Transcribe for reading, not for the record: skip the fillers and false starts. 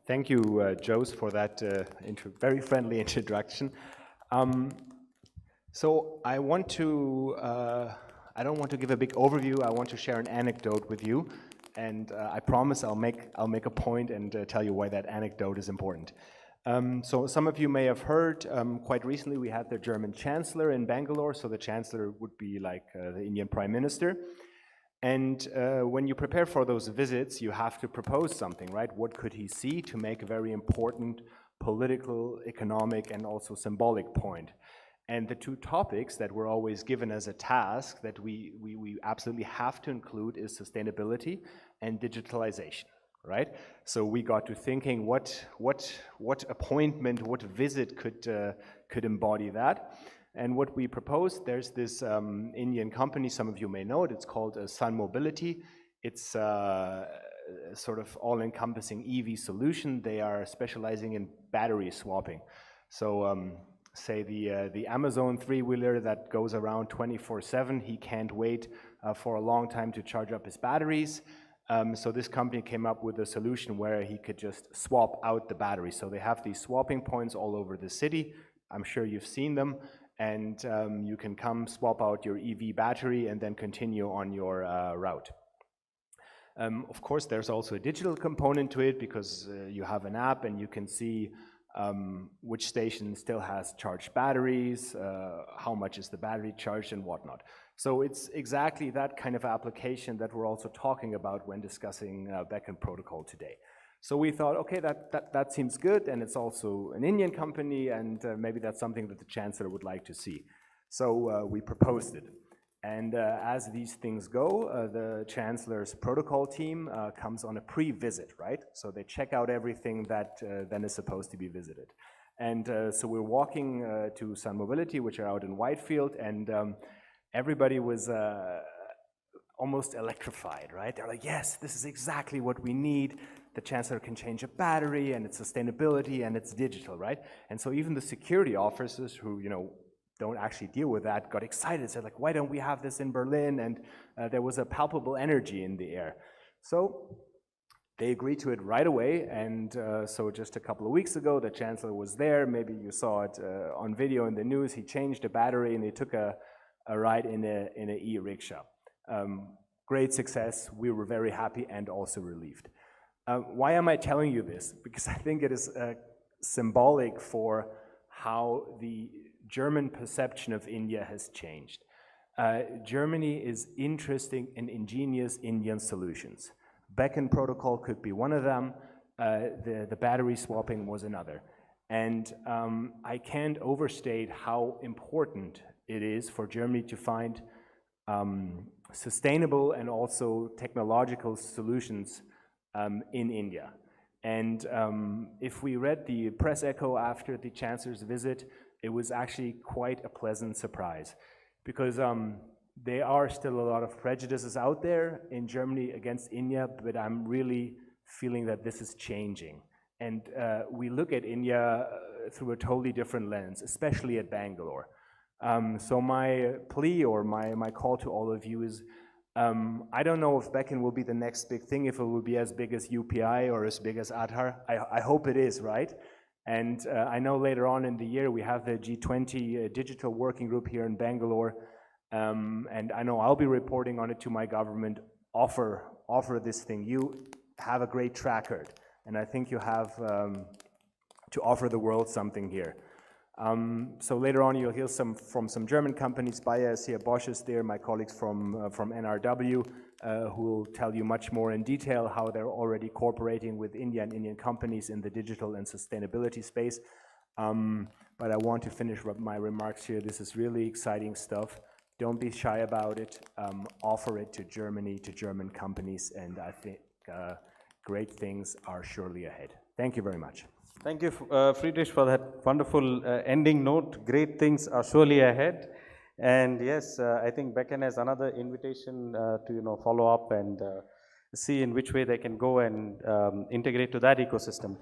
Thank you, Jose, for that very friendly introduction. So I want to, I don't want to give a big overview. I want to share an anecdote with you, and I promise I'll make a point and tell you why that anecdote is important. So some of you may have heard, quite recently we had the German Chancellor in Bangalore, so the Chancellor would be like the Indian Prime Minister. And when you prepare for those visits, you have to propose something, right? What could he see to make a very important political, economic, and also symbolic point? And the two topics that were always given as a task that we absolutely have to include is sustainability and digitalization, right? So we got to thinking what appointment, what visit could embody that. And what we proposed, there's this Indian company, some of you may know it, it's called Sun Mobility. It's a sort of all-encompassing EV solution. They are specializing in battery swapping. So say the Amazon three-wheeler that goes around 24/7, he can't wait for a long time to charge up his batteries. So this company came up with a solution where he could just swap out the battery. So they have these swapping points all over the city. I'm sure you've seen them. And you can come swap out your EV battery and then continue on your route. Of course, there's also a digital component to it because you have an app and you can see which station still has charged batteries, how much is the battery charged and whatnot. So it's exactly that kind of application that we're also talking about when discussing Beacon Protocol today. So we thought, okay, that seems good, and it's also an Indian company, and maybe that's something that the Chancellor would like to see. So we proposed it. And as these things go, the Chancellor's protocol team comes on a pre-visit, right? So they check out everything that then is supposed to be visited. And so we're walking to Sun Mobility, which are out in Whitefield, and everybody was almost electrified, right? They're like, yes, this is exactly what we need. The Chancellor can change a battery, and it's sustainability, and it's digital, right? And so even the security officers who, don't actually deal with that got excited, said like, why don't we have this in Berlin? And there was a palpable energy in the air. So they agreed to it right away, and so just a couple of weeks ago, the Chancellor was there. Maybe you saw it on video in the news. He changed the battery, and they took a ride in an e-rickshaw. Great success. We were very happy and also relieved. Why am I telling you this? Because I think it is symbolic for how the German perception of India has changed. Germany is interested in ingenious Indian solutions. Beacon Protocol could be one of them. The battery swapping was another. And I can't overstate how important it is for Germany to find sustainable and also technological solutions in India. And if we read the press echo after the Chancellor's visit, it was actually quite a pleasant surprise, because there are still a lot of prejudices out there in Germany against India, but I'm really feeling that this is changing. And we look at India through a totally different lens, especially at Bangalore. So my plea or my call to all of you is, I don't know if Beacon will be the next big thing, if it will be as big as UPI or as big as Aadhaar. I hope it is, right? And I know later on in the year we have the G20 digital working group here in Bangalore, and I know I'll be reporting on it to my government. Offer this thing. You have a great track record, and I think you have to offer the world something here. So later on you'll hear from some German companies. Bayer is here, Bosch is there, my colleagues from NRW, who will tell you much more in detail how they're already cooperating with India and Indian companies in the digital and sustainability space. But I want to finish my remarks here. This is really exciting stuff. Don't be shy about it. Offer it to Germany, to German companies, and I think great things are surely ahead. Thank you very much. Thank you, Friedrich, for that wonderful ending note. Great things are surely ahead. And yes, I think Beacon has another invitation to follow up and see in which way they can go and integrate to that ecosystem.